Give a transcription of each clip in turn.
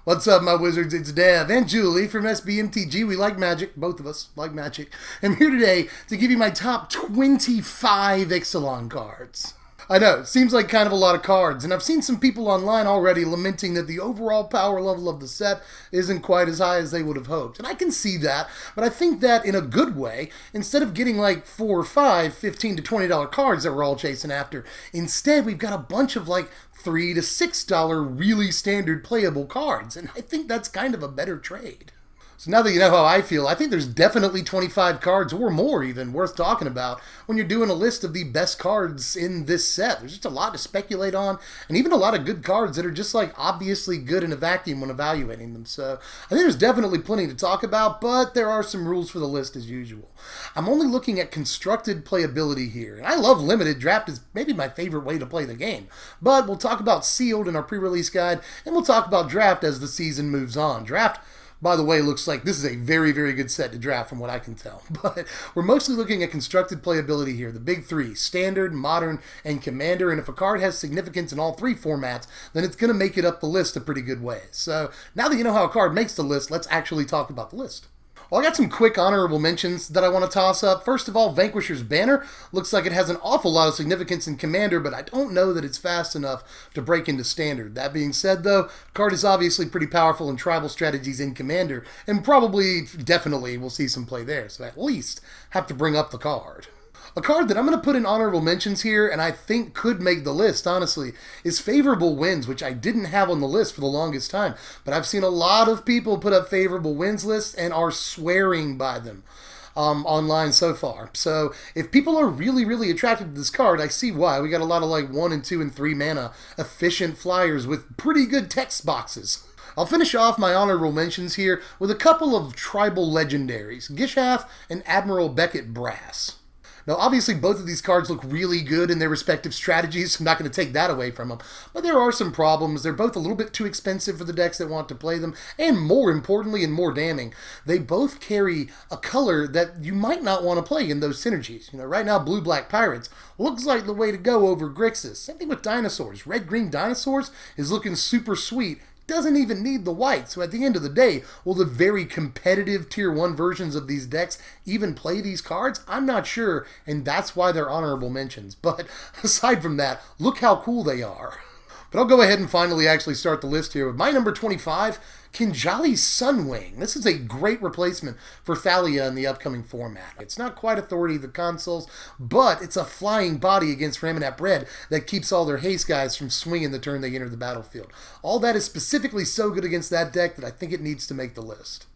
What's up, my wizards? It's Dev and Julie from Mtg. We like magic. Both of us like magic. I'm here today to give you my top 25 Ixalan cards. I know, it seems like kind of a lot of cards, and I've seen some people online already lamenting that the overall power level of the set isn't quite as high as they would have hoped. And I can see that, but I think that in a good way, instead of getting like 4 or 5 $15 to $20 cards that we're all chasing after, instead we've got a bunch of like $3 to $6 really standard playable cards, and I think that's kind of a better trade. So now that you know how I feel, I think there's definitely 25 cards or more even worth talking about when you're doing a list of the best cards in this set. There's just a lot to speculate on, and even a lot of good cards that are just like obviously good in a vacuum when evaluating them. So I think there's definitely plenty to talk about, but there are some rules for the list as usual. I'm only looking at constructed playability here, and I love limited. Draft is maybe my favorite way to play the game, but we'll talk about sealed in our pre-release guide, and we'll talk about draft as the season moves on. Draft, by the way, looks like this is a very, very good set to draft from what I can tell. But we're mostly looking at constructed playability here. The big three, Standard, Modern, and Commander. And if a card has significance in all three formats, then it's going to make it up the list a pretty good way. So now that you know how a card makes the list, let's actually talk about the list. Well, I got some quick honorable mentions that I want to toss up. First of all, Vanquishers Banner. Looks like it has an awful lot of significance in Commander, but I don't know that it's fast enough to break into Standard. That being said, though, the card is obviously pretty powerful in tribal strategies in Commander, and probably, definitely, we'll see some play there, so at least have to bring up the card. A card that I'm going to put in honorable mentions here, and I think could make the list, honestly, is Favorable Winds, which I didn't have on the list for the longest time. But I've seen a lot of people put up Favorable Winds lists and are swearing by them online so far. So if people are really, really attracted to this card, I see why. We got a lot of like 1 and 2 and 3 mana efficient flyers with pretty good text boxes. I'll finish off my honorable mentions here with a couple of tribal legendaries, Gishath and Admiral Beckett Brass. Now, obviously, both of these cards look really good in their respective strategies, so I'm not going to take that away from them. But there are some problems. They're both a little bit too expensive for the decks that want to play them, and more importantly and more damning, they both carry a color that you might not want to play in those synergies. You know, right now, Blue-Black Pirates looks like the way to go over Grixis. Same thing with Dinosaurs. Red-Green Dinosaurs is looking super sweet. Doesn't even need the white, so at the end of the day, will the very competitive Tier 1 versions of these decks even play these cards? I'm not sure, and that's why they're honorable mentions. But aside from that, look how cool they are. But I'll go ahead and finally actually start the list here with my number 25, Kinjali's Sunwing. This is a great replacement for Thalia in the upcoming format. It's not quite Authority of the Consuls, but it's a flying body against Ramanap Red that keeps all their haste guys from swinging the turn they enter the battlefield. All that is specifically so good against that deck that I think it needs to make the list.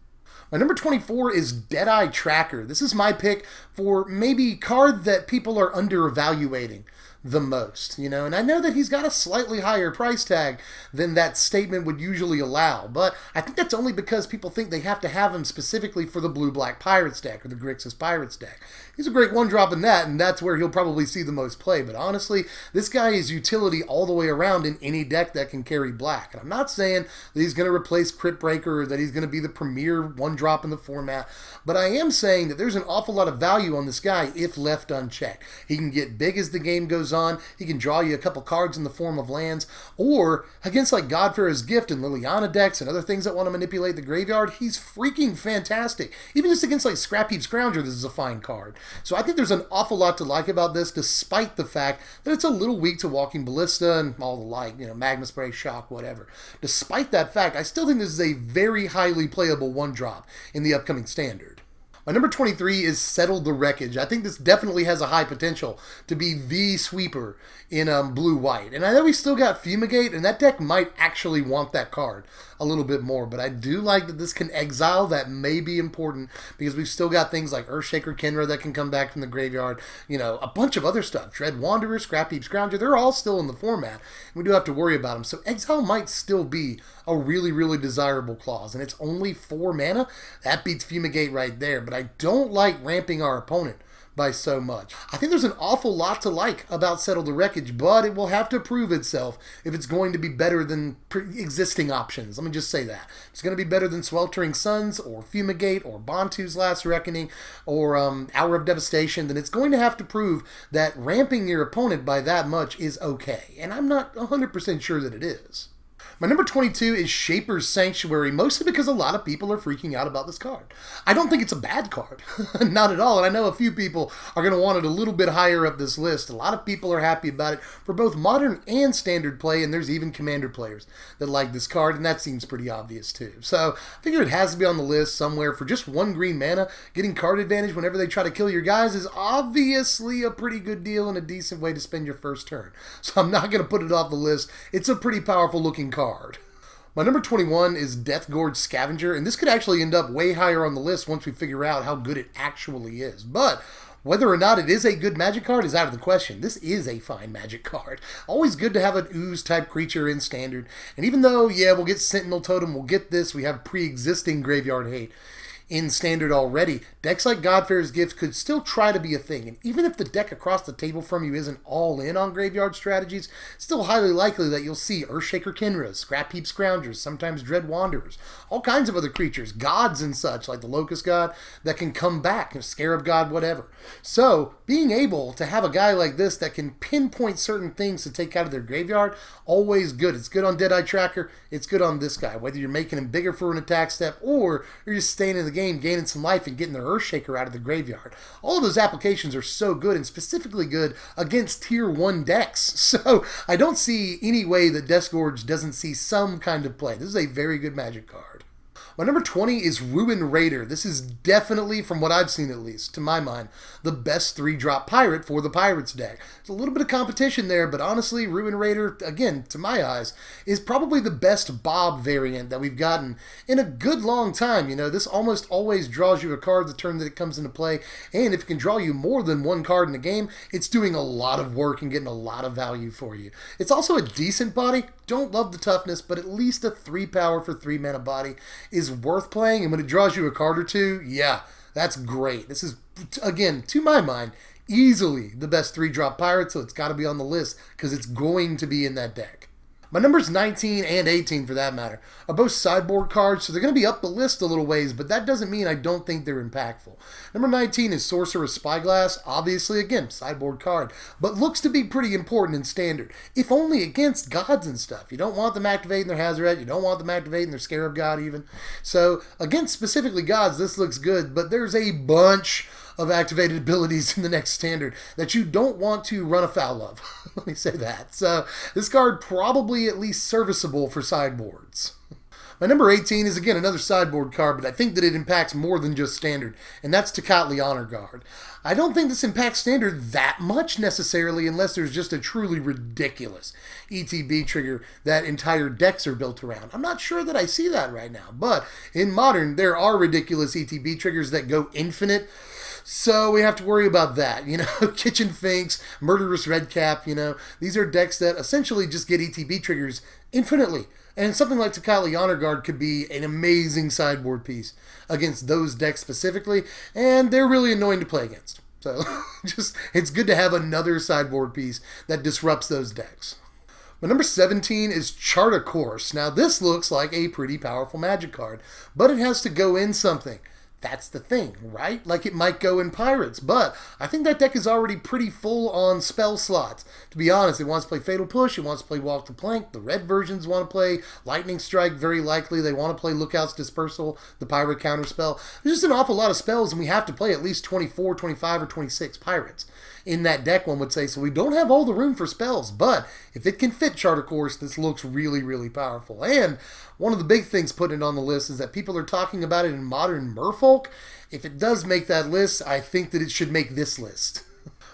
My number 24 is Deadeye Tracker. This is my pick for maybe card that people are under-evaluating the most, you know, and I know that he's got a slightly higher price tag than that statement would usually allow, but I think that's only because people think they have to have him specifically for the Blue-Black Pirates deck or the Grixis Pirates deck. He's a great one-drop in that, and that's where he'll probably see the most play, but honestly, this guy is utility all the way around in any deck that can carry black, and I'm not saying that he's going to replace Crypt Breaker or that he's going to be the premier one-drop in the format, but I am saying that there's an awful lot of value on this guy if left unchecked. He can get big as the game goes on. He can draw you a couple cards in the form of lands, or against like Godfarer's Gift and Liliana decks and other things that want to manipulate the graveyard, he's freaking fantastic. Even just against like Scrap Heap Scrounger, this is a fine card. So I think there's an awful lot to like about this, despite the fact that it's a little weak to Walking Ballista and all the like, you know, Magma Spray, Shock, whatever. Despite that fact, I still think this is a very highly playable one-drop in the upcoming Standard. My number 23 is Settle the Wreckage. I think this definitely has a high potential to be the sweeper in blue-white. And I know we still got Fumigate, and that deck might actually want that card a little bit more. But I do like that this can exile. That may be important because we've still got things like Earthshaker Kenra that can come back from the graveyard. You know, a bunch of other stuff. Dread Wanderer, Scrap Heap Scrounger, they're all still in the format. We do have to worry about them. So exile might still be a really, really desirable clause. And it's only 4 mana. That beats Fumigate right there. But I don't like ramping our opponent by so much. I think there's an awful lot to like about Settle the Wreckage, but it will have to prove itself if it's going to be better than existing options. Let me just say that. If it's going to be better than Sweltering Suns or Fumigate or Bantu's Last Reckoning or Hour of Devastation, then it's going to have to prove that ramping your opponent by that much is okay. And I'm not 100% sure that it is. My number 22 is Shaper's Sanctuary, mostly because a lot of people are freaking out about this card. I don't think it's a bad card. Not at all. And I know a few people are going to want it a little bit higher up this list. A lot of people are happy about it for both modern and standard play, and there's even commander players that like this card, and that seems pretty obvious too. So I figure it has to be on the list somewhere. For just 1 green mana, getting card advantage whenever they try to kill your guys is obviously a pretty good deal and a decent way to spend your first turn. So I'm not going to put it off the list. It's a pretty powerful looking card. My number 21 is Death Gourd Scavenger, and this could actually end up way higher on the list once we figure out how good it actually is. But whether or not it is a good Magic card is out of the question. This is a fine Magic card. Always good to have an ooze-type creature in Standard. And even though, yeah, we'll get Sentinel Totem, we'll get this, we have pre-existing Graveyard Hate in Standard already, decks like Godfarer's Gift could still try to be a thing. And even if the deck across the table from you isn't all in on graveyard strategies, still highly likely that you'll see Earthshaker Kinras, Scrap Heap Scroungers, sometimes Dread Wanderers, all kinds of other creatures, gods and such, like the Locust God, that can come back, Scarab God, whatever. So, being able to have a guy like this that can pinpoint certain things to take out of their graveyard, always good. It's good on Deadeye Tracker, it's good on this guy, whether you're making him bigger for an attack step, or you're just staying in the game, gaining some life and getting the Earthshaker out of the graveyard. All of those applications are so good, and specifically good against tier 1 decks. So I don't see any way that Death Gorge doesn't see some kind of play. This is a very good Magic card. My number 20 is Ruin Raider. This is definitely, from what I've seen at least, to my mind, the best 3-drop pirate for the Pirates deck. There's a little bit of competition there, but honestly, Ruin Raider, again, to my eyes, is probably the best Bob variant that we've gotten in a good long time. You know, this almost always draws you a card the turn that it comes into play, and if it can draw you more than 1 card in a game, it's doing a lot of work and getting a lot of value for you. It's also a decent body. Don't love the toughness, but at least a 3 power for 3 mana body is worth playing, and when it draws you a card or two, yeah, that's great. This is, again, to my mind, easily the best 3-drop pirate, so it's got to be on the list because it's going to be in that deck. My numbers 19 and 18, for that matter, are both sideboard cards, so they're going to be up the list a little ways, but that doesn't mean I don't think they're impactful. Number 19 is Sorcerer Spyglass, obviously, again, sideboard card, but looks to be pretty important in Standard, if only against gods and stuff. You don't want them activating their Hazoret, you don't want them activating their Scarab God even. So, against specifically gods, this looks good, but there's a bunch of activated abilities in the next Standard that you don't want to run afoul of. Let me say that. So this card probably at least serviceable for sideboards. My number 18 is, again, another sideboard card, but I think that it impacts more than just Standard, and that's Katli Honor Guard. I don't think this impacts Standard that much necessarily unless there's just a truly ridiculous ETB trigger that entire decks are built around. I'm not sure that I see that right now, but in Modern, there are ridiculous ETB triggers that go infinite, so we have to worry about that. You know, Kitchen Finks, Murderous Redcap, you know, these are decks that essentially just get ETB triggers infinitely. And something like Katli Honor Guard could be an amazing sideboard piece against those decks specifically, and they're really annoying to play against. So just, it's good to have another sideboard piece that disrupts those decks. My number 17 is Chart a Course. Now this looks like a pretty powerful Magic card, but it has to go in something. That's the thing, right? Like it might go in Pirates, but I think that deck is already pretty full on spell slots. To be honest, it wants to play Fatal Push, it wants to play Walk the Plank, the red versions want to play Lightning Strike, very likely. They want to play Lookout's Dispersal, the Pirate counterspell. There's just an awful lot of spells, and we have to play at least 24, 25, or 26 Pirates in that deck, one would say. So we don't have all the room for spells, but if it can fit Chart a Course, this looks really, really powerful. And one of the big things putting it on the list is that people are talking about it in Modern Merfolk. If it does make that list, I think that it should make this list.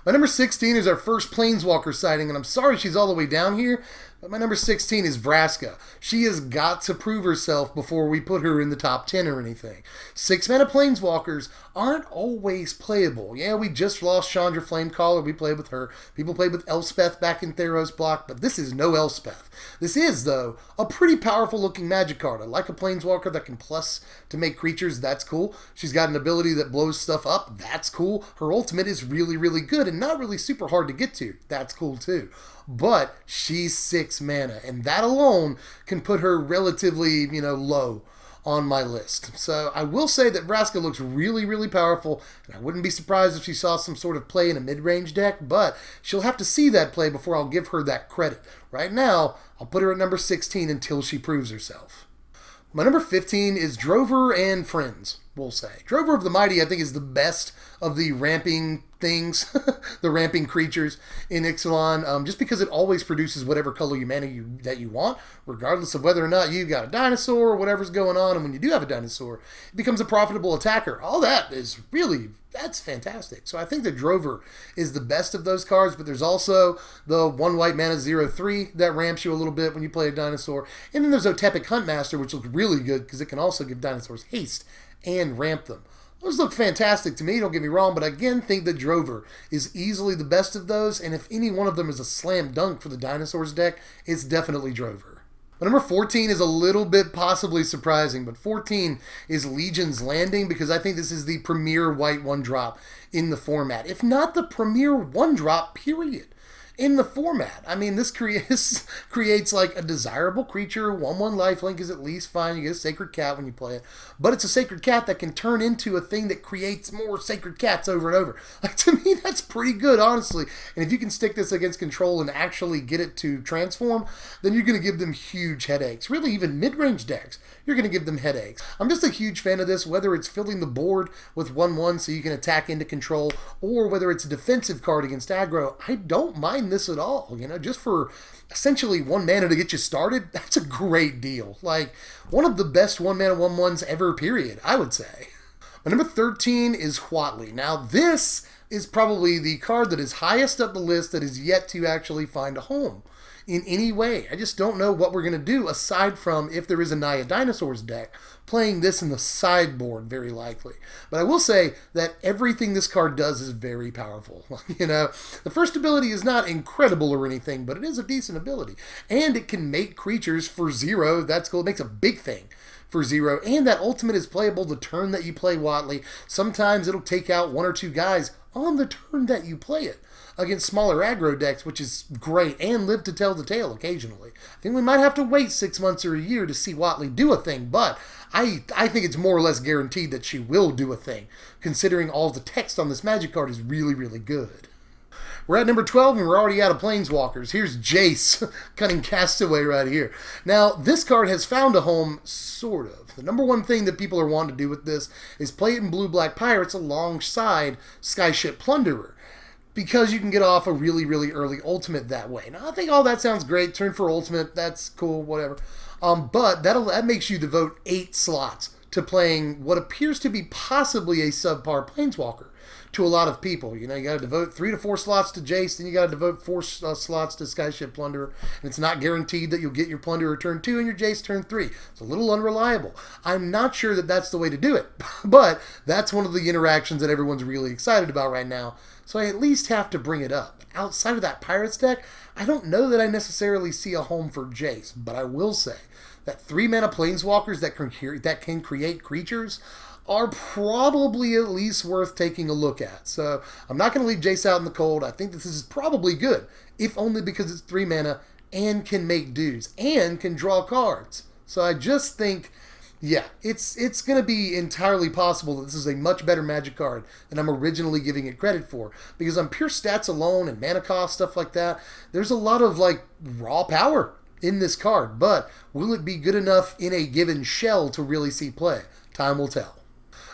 My number 16 is our first Planeswalker sighting, and I'm sorry she's all the way down here, but my number 16 is Braska. She has got to prove herself before we put her in the top 10 or anything. 6-mana Planeswalkers aren't always playable. Yeah, we just lost Chandra Flamecaller. We played with her. People played with Elspeth back in Theros block, but this is no Elspeth. This is, though, a pretty powerful looking Magic card. I like a Planeswalker that can plus to make creatures. That's cool. She's got an ability that blows stuff up. That's cool. Her ultimate is really, really good and not really super hard to get to. That's cool, too. But she's 6 mana, and that alone can put her relatively, low on my list. So I will say that Braska looks really, really powerful, and I wouldn't be surprised if she saw some sort of play in a mid-range deck, but she'll have to see that play before I'll give her that credit. Right now, I'll put her at number 16 until she proves herself. My number 15 is Dregher and Friends, we'll say. Dregher of the Mighty, I think, is the best of the ramping things, the ramping creatures in Ixalan, just because it always produces whatever color that you want, regardless of whether or not you got a dinosaur or whatever's going on. And when you do have a dinosaur, it becomes a profitable attacker. All that is really, that's fantastic. So I think that Dregher is the best of those cards, but there's also the 1 white mana 0/3 that ramps you a little bit when you play a dinosaur. And then there's Otepic Huntmaster, which looks really good because it can also give dinosaurs haste and ramp them. Those look fantastic to me, don't get me wrong, but I again think that Dregher is easily the best of those, and if any one of them is a slam dunk for the Dinosaurs deck, it's definitely Dregher. But number 14 is a little bit possibly surprising, but 14 is Legion's Landing, because I think this is the premier white 1-drop in the format, if not the premier 1-drop, period. In the format. I mean, this creates like a desirable creature. 1/1 lifelink is at least fine. You get a Sacred Cat when you play it. But it's a Sacred Cat that can turn into a thing that creates more Sacred Cats over and over. Like, to me, that's pretty good, honestly. And if you can stick this against control and actually get it to transform, then you're going to give them huge headaches. Really, even mid-range decks, you're going to give them headaches. I'm just a huge fan of this, whether it's filling the board with 1/1 so you can attack into control, or whether it's a defensive card against aggro. I don't mind this at all, you know, just for essentially 1 mana to get you started. That's a great deal. Like, one of the best 1 mana 1/1s ever, period, I would say. My number 13 is Watley. Now, this is probably the card that is highest up the list that is yet to actually find a home in any way. I just don't know what we're going to do aside from, if there is a Naya Dinosaurs deck, playing this in the sideboard, very likely. But I will say that everything this card does is very powerful. You know, the first ability is not incredible or anything, but it is a decent ability. And it can make creatures for 0. That's cool. It makes a big thing for 0. And that ultimate is playable the turn that you play Watley. Sometimes it'll take out 1 or 2 guys on the turn that you play it against smaller aggro decks, which is great, and live to tell the tale occasionally. I think we might have to wait 6 months or a year to see Watley do a thing, but I think it's more or less guaranteed that she will do a thing, considering all the text on this Magic card is really, really good. We're at number 12, and we're already out of Planeswalkers. Here's Jace, Cunning Castaway right here. Now, this card has found a home, sort of. The number one thing that people are wanting to do with this is play it in Blue-Black Pirates alongside Skyship Plunderer, because you can get off a really, really early ultimate that way. Now, I think all that sounds great. Turn for ultimate, that's cool, whatever. But that makes you devote 8 slots to playing what appears to be possibly a subpar Planeswalker to a lot of people. You know, you got to devote 3 to 4 slots to Jace, then you got to devote 4 slots to Skyship Plunderer, and it's not guaranteed that you'll get your Plunderer turn 2 and your Jace turn 3. It's a little unreliable. I'm not sure that that's the way to do it, but that's one of the interactions that everyone's really excited about right now, so I at least have to bring it up. Outside of that Pirates deck, I don't know that I necessarily see a home for Jace, but I will say that 3 mana Planeswalkers that can create creatures are probably at least worth taking a look at. So I'm not going to leave Jace out in the cold. I think this is probably good, if only because it's 3 mana and can make dues and can draw cards. So I just think, yeah, it's going to be entirely possible that this is a much better Magic card than I'm originally giving it credit for. Because on pure stats alone and mana cost, stuff like that, there's a lot of like raw power in this card. But will it be good enough in a given shell to really see play? Time will tell.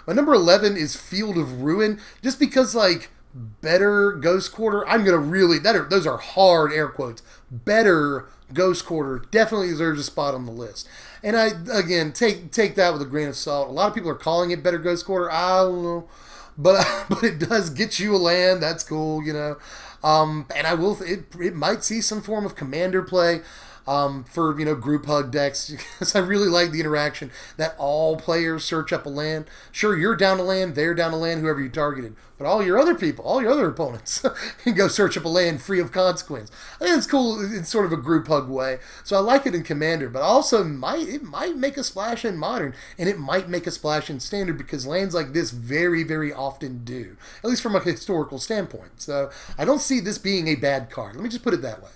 My number 11 is Field of Ruin, just because, like, better Ghost Quarter, I'm going to really, those are hard air quotes, better Ghost Quarter definitely deserves a spot on the list. And I, again, take that with a grain of salt. A lot of people are calling it better Ghost Quarter, I don't know, but it does get you a land, that's cool, you know. And it might see some form of commander play. For, you know, group hug decks, because I really like the interaction that all players search up a land. Sure, you're down a land, they're down a land, whoever you targeted, but all your other people, all your other opponents can go search up a land free of consequence. I think it's cool in sort of a group hug way, so I like it in Commander, but also it might make a splash in Modern, and it might make a splash in Standard, because lands like this very, very often do, at least from a historical standpoint. So I don't see this being a bad card. Let me just put it that way.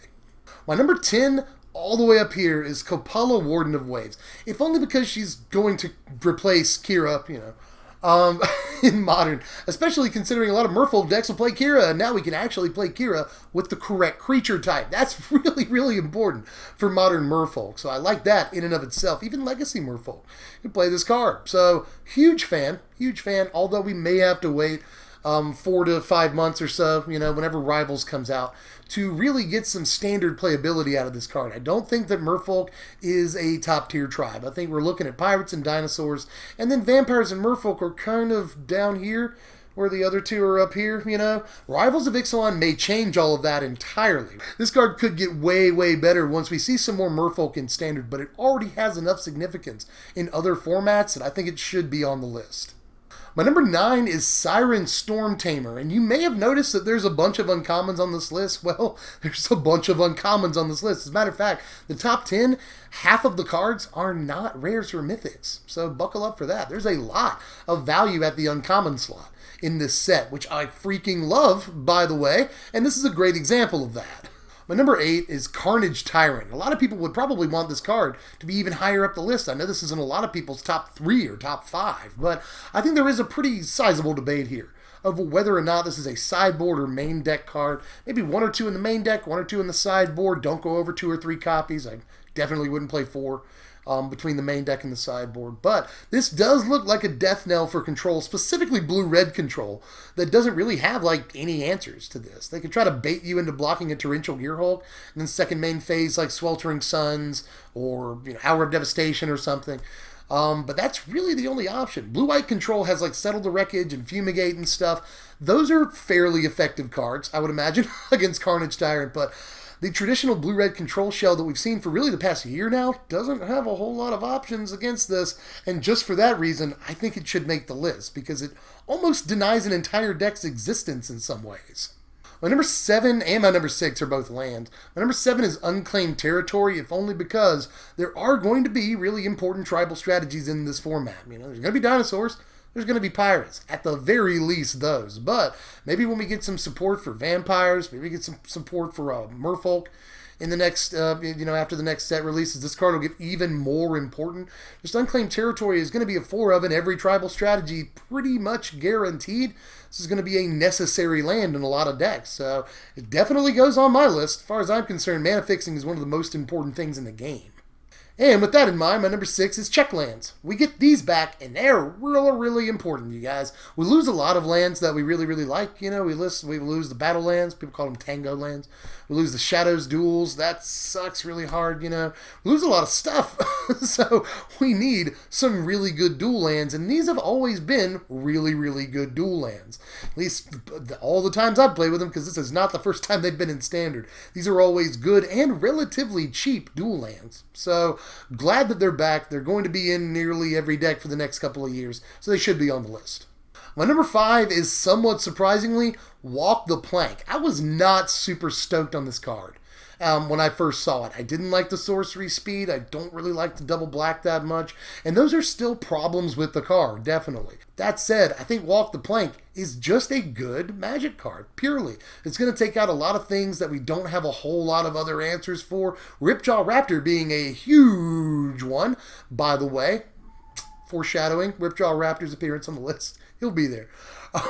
My number 10, all the way up here is Kopala, Warden of Waves. If only because she's going to replace Kira, in Modern. Especially considering a lot of Merfolk decks will play Kira, and now we can actually play Kira with the correct creature type. That's really, really important for Modern Merfolk. So I like that in and of itself. Even Legacy Merfolk can play this card. So huge fan, although we may have to wait 4 to 5 months or so, whenever Rivals comes out, to really get some standard playability out of this card. I don't think that Merfolk is a top-tier tribe. I think we're looking at Pirates and Dinosaurs, and then Vampires and Merfolk are kind of down here, where the other two are up here, Rivals of Ixalan may change all of that entirely. This card could get way, way better once we see some more Merfolk in Standard, but it already has enough significance in other formats that I think it should be on the list. My number 9 is Siren Storm Tamer, and you may have noticed that there's a bunch of uncommons on this list. Well, there's a bunch of uncommons on this list. As a matter of fact, the top 10, half of the cards are not rares or mythics, so buckle up for that. There's a lot of value at the uncommon slot in this set, which I freaking love, by the way, and this is a great example of that. My number 8 is Carnage Tyring. A lot of people would probably want this card to be even higher up the list. I know this isn't a lot of people's top 3 or top 5, but I think there is a pretty sizable debate here of whether or not this is a sideboard or main deck card. Maybe 1 or 2 in the main deck, 1 or 2 in the sideboard. Don't go over 2 or 3 copies. I definitely wouldn't play 4. Between the main deck and the sideboard. But this does look like a death knell for control, specifically blue-red control, that doesn't really have any answers to this. They could try to bait you into blocking a Torrential Gearhulk, and then second main phase like Sweltering Suns or Hour of Devastation or something. But that's really the only option. Blue-white control has Settle the Wreckage and Fumigate and stuff. Those are fairly effective cards, I would imagine, against Carnage Tyrant, but the traditional blue-red control shell that we've seen for really the past year now doesn't have a whole lot of options against this, and just for that reason, I think it should make the list, because it almost denies an entire deck's existence in some ways. My number 7 and my number 6 are both lands. My number 7 is Unclaimed Territory, if only because there are going to be really important tribal strategies in this format. There's going to be dinosaurs. There's going to be pirates, at the very least those. But maybe when we get some support for vampires, maybe get some support for merfolk in the next, after the next set releases, this card will get even more important. Just Unclaimed Territory is going to be a 4 of in every tribal strategy, pretty much guaranteed. This is going to be a necessary land in a lot of decks, so it definitely goes on my list. As far as I'm concerned, mana fixing is one of the most important things in the game. And with that in mind, my number 6 is check lands. We get these back, and they're really important, you guys. We lose a lot of lands that we really like. We lose the battle lands. People call them tango lands. We lose the shadows duels. That sucks really hard, We lose a lot of stuff. So we need some really good dual lands, and these have always been really good dual lands. At least all the times I've played with them, because this is not the first time they've been in Standard. These are always good and relatively cheap dual lands. So glad that they're back. They're going to be in nearly every deck for the next couple of years, so they should be on the list. My number 5 is, somewhat surprisingly, Walk the Plank. I was not super stoked on this card when I first saw it. I didn't like the sorcery speed. I don't really like the double black that much, and those are still problems with the card, definitely. That said, I think Walk the Plank is just a good Magic card, purely. It's going to take out a lot of things that we don't have a whole lot of other answers for. Jah Raptor being a huge one, by the way. Foreshadowing Jah Raptor's appearance on the list. He'll be there.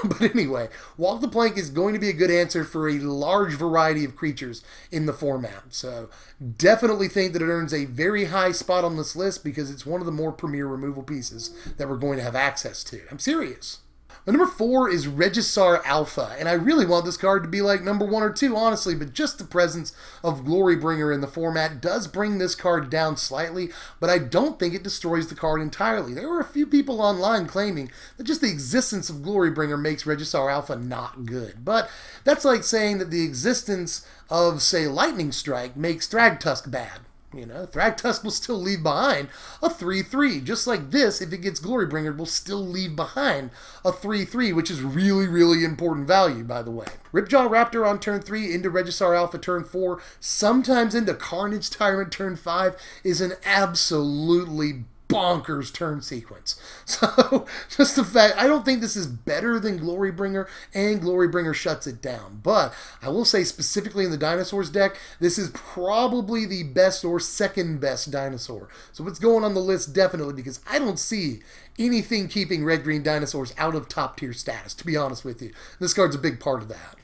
But anyway, Walk the Plank is going to be a good answer for a large variety of creatures in the format. So definitely think that it earns a very high spot on this list, because it's one of the more premier removal pieces that we're going to have access to. I'm serious. My number 4 is Registrar Alpha, and I really want this card to be number 1 or 2, honestly, but just the presence of Glorybringer in the format does bring this card down slightly, but I don't think it destroys the card entirely. There were a few people online claiming that just the existence of Glorybringer makes Registrar Alpha not good, but that's like saying that the existence of, say, Lightning Strike makes Thragtusk bad. Thragtusk will still leave behind a 3/3. Just like this, if it gets Glorybringer, will still leave behind a 3/3, which is really important value, by the way. Jah Raptor on turn 3, into Registrar Alpha turn 4, sometimes into Carnage Tyrant turn 5, is an absolutely bonkers turn sequence. So, just the fact, I don't think this is better than Glorybringer, and Glorybringer shuts it down. But I will say specifically in the Dinosaurs deck, this is probably the best or second best Dinosaur. So it's going on the list definitely, because I don't see anything keeping red-green Dinosaurs out of top tier status, to be honest with you. This card's a big part of that.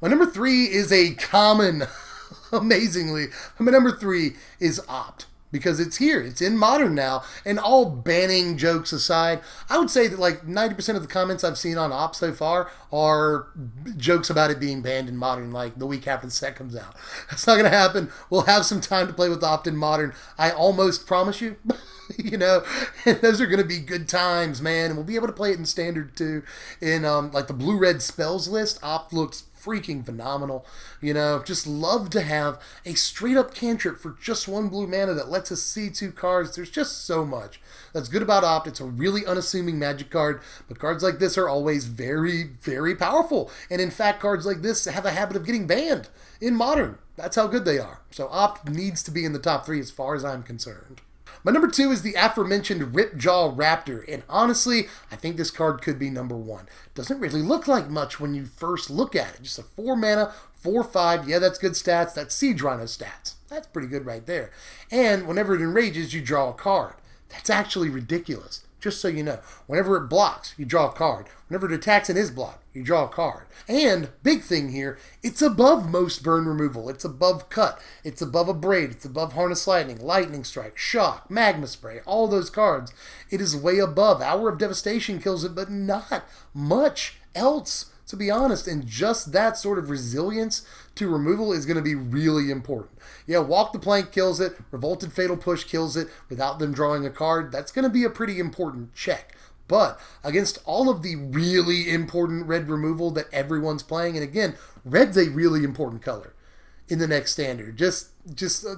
My number 3 is a common, amazingly. My number 3 is Opt. Because it's here, it's in Modern now, and all banning jokes aside, I would say that like 90% of the comments I've seen on Opt so far are jokes about it being banned in Modern, like the week after the set comes out. That's not going to happen. We'll have some time to play with Opt in Modern, I almost promise you. You know, and those are going to be good times, man, and we'll be able to play it in Standard too. In like the blue-red spells list, Opt looks freaking phenomenal. You know, just love to have a straight-up cantrip for just 1 blue mana that lets us see 2 cards. There's just so much that's good about Opt. It's a really unassuming Magic card, but cards like this are always very, very powerful. And in fact, cards like this have a habit of getting banned in Modern. That's how good they are. So Opt needs to be in the top 3 as far as I'm concerned. My number 2 is the aforementioned Jah Raptor, and honestly, I think this card could be number 1. Doesn't really look like much when you first look at it. Just a 4 mana, 4/5, yeah, that's good stats. That's Siege Rhino stats. That's pretty good right there. And whenever it enrages, you draw a card. That's actually ridiculous. Just so you know, whenever it blocks, you draw a card. Whenever it attacks in his block, you draw a card. And, big thing here, it's above most burn removal. It's above cut. It's above Abrade. It's above Harness Lightning Strike, Shock, Magma Spray, all those cards. It is way above. Hour of Devastation kills it, but not much else, to be honest. And just that sort of resilience to removal is going to be really important. Yeah, Walk the Plank kills it. Revolted Fatal Push kills it without them drawing a card. That's going to be a pretty important check. But against all of the really important red removal that everyone's playing, and again, red's a really important color in the next Standard. Just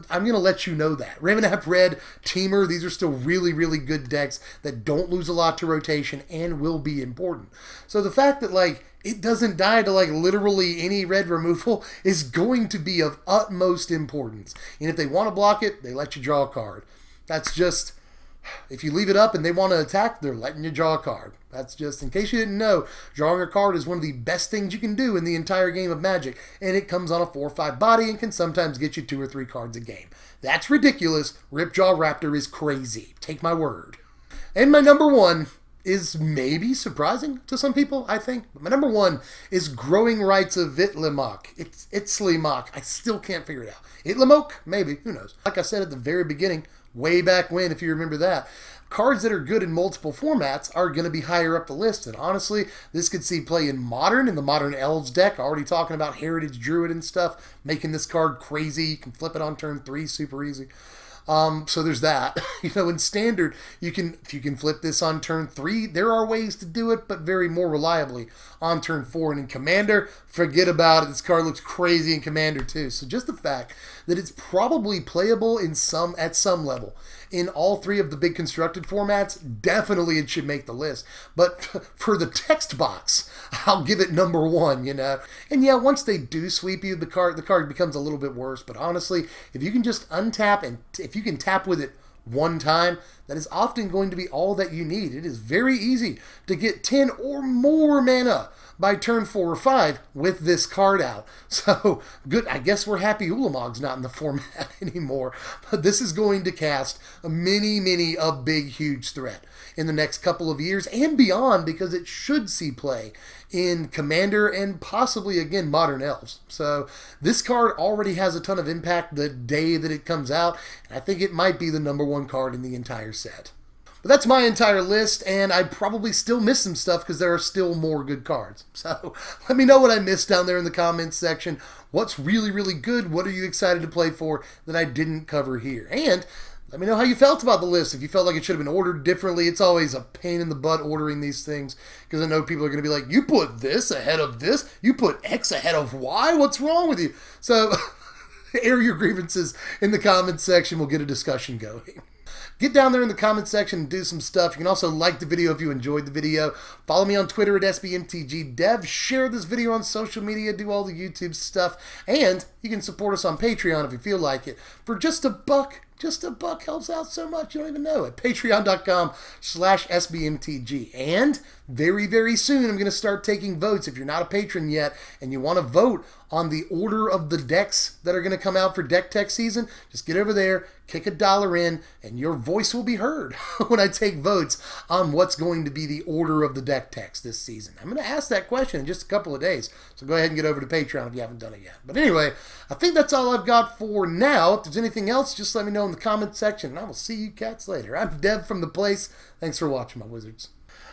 I'm going to let you know that. Ravenap Red, Tamer, these are still really, really good decks that don't lose a lot to rotation and will be important. So the fact that, like, it doesn't die to, like, literally any red removal is going to be of utmost importance. And if they want to block it, they let you draw a card. That's just... If you leave it up and they want to attack, they're letting you draw a card. That's just, in case you didn't know, drawing a card is one of the best things you can do in the entire game of Magic, and it comes on a 4/5 body and can sometimes get you 2 or 3 cards a game. That's ridiculous. Jah Raptor is crazy. Take my word. And my number 1 is maybe surprising to some people, I think. But my number 1 is Growing Rights of Lamacq. It's Lamacq. I still can't figure it out. Lamacq? Maybe. Who knows? Like I said at the very beginning, way back when, if you remember that, cards that are good in multiple formats are going to be higher up the list. And honestly, this could see play in Modern, in the Modern Elves deck. Already talking about Heritage Druid and stuff, making this card crazy. You can flip it on turn 3 super easy. So there's that. You know, in Standard, if you can flip this on turn 3, there are ways to do it, but very more reliably on turn 4. And in Commander, forget about it. This card looks crazy in Commander too. So just the fact that it's probably playable at some level in all 3 of the big constructed formats, definitely it should make the list. But for the text box, I'll give it number 1, you know. And yeah, once they do sweep you, the card becomes a little bit worse. But honestly, if you can just untap, and if you can tap with it 1 time, that is often going to be all that you need. It is very easy to get 10 or more mana by turn 4 or 5 with this card out. So, good. I guess we're happy Ulamogg's not in the format anymore. But this is going to cast a a big, huge threat in the next couple of years and beyond, because it should see play in Commander and possibly, again, Modern Elves. So this card already has a ton of impact the day that it comes out, and I think it might be the number 1 card in the entire set. But that's my entire list, and I probably still miss some stuff because there are still more good cards. So let me know what I missed down there in the comments section. What's really, really good? What are you excited to play for that I didn't cover here? And let me know how you felt about the list. If you felt like it should have been ordered differently. It's always a pain in the butt ordering these things, because I know people are going to be like, you put this ahead of this? You put X ahead of Y? What's wrong with you? So air your grievances in the comments section. We'll get a discussion going. Get down there in the comments section and do some stuff. You can also like the video if you enjoyed the video. Follow me on Twitter at SBMTGDev. Share this video on social media. Do all the YouTube stuff. And you can support us on Patreon if you feel like it. For just $1, Just a buck helps out so much, you don't even know it. Patreon.com/SBMTG. And very, very soon, I'm going to start taking votes. If you're not a patron yet and you want to vote on the order of the decks that are going to come out for Deck Tech season, just get over there, kick $1 in, and your voice will be heard when I take votes on what's going to be the order of the Deck Techs this season. I'm going to ask that question in just a couple of days, so go ahead and get over to Patreon if you haven't done it yet. But anyway, I think that's all I've got for now. If there's anything else, just let me know in the comment section, and I will see you cats later. I'm Dev from The Place. Thanks for watching, my wizards.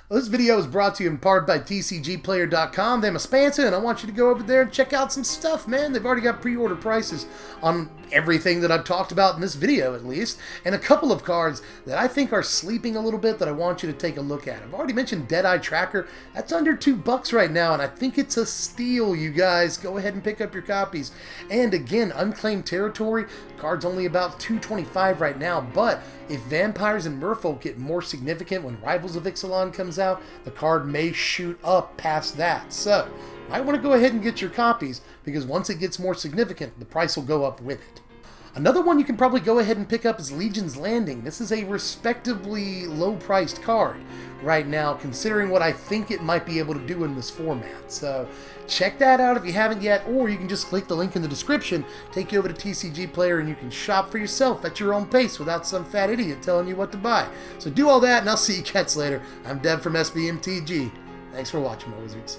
Well, this video is brought to you in part by TCGplayer.com. They're my sponsor, and I want you to go over there and check out some stuff, man. They've already got pre-order prices on everything that I've talked about in this video, at least, and a couple of cards that I think are sleeping a little bit that I want you to take a look at. I've already mentioned Deadeye Tracker. That's under $2 right now, and I think it's a steal, you guys. Go ahead and pick up your copies. And again, Unclaimed Territory, card's only about $2.25 right now, but if Vampires and Merfolk get more significant when Rivals of Ixalan comes out, the card may shoot up past that. So, you might want to go ahead and get your copies, because once it gets more significant, the price will go up with it. Another one you can probably go ahead and pick up is Legion's Landing. This is a respectably low-priced card right now, considering what I think it might be able to do in this format. So check that out if you haven't yet, or you can just click the link in the description, take you over to TCG Player, and you can shop for yourself at your own pace without some fat idiot telling you what to buy. So do all that, and I'll see you cats later. I'm Dev from SBMTG. Thanks for watching, my wizards.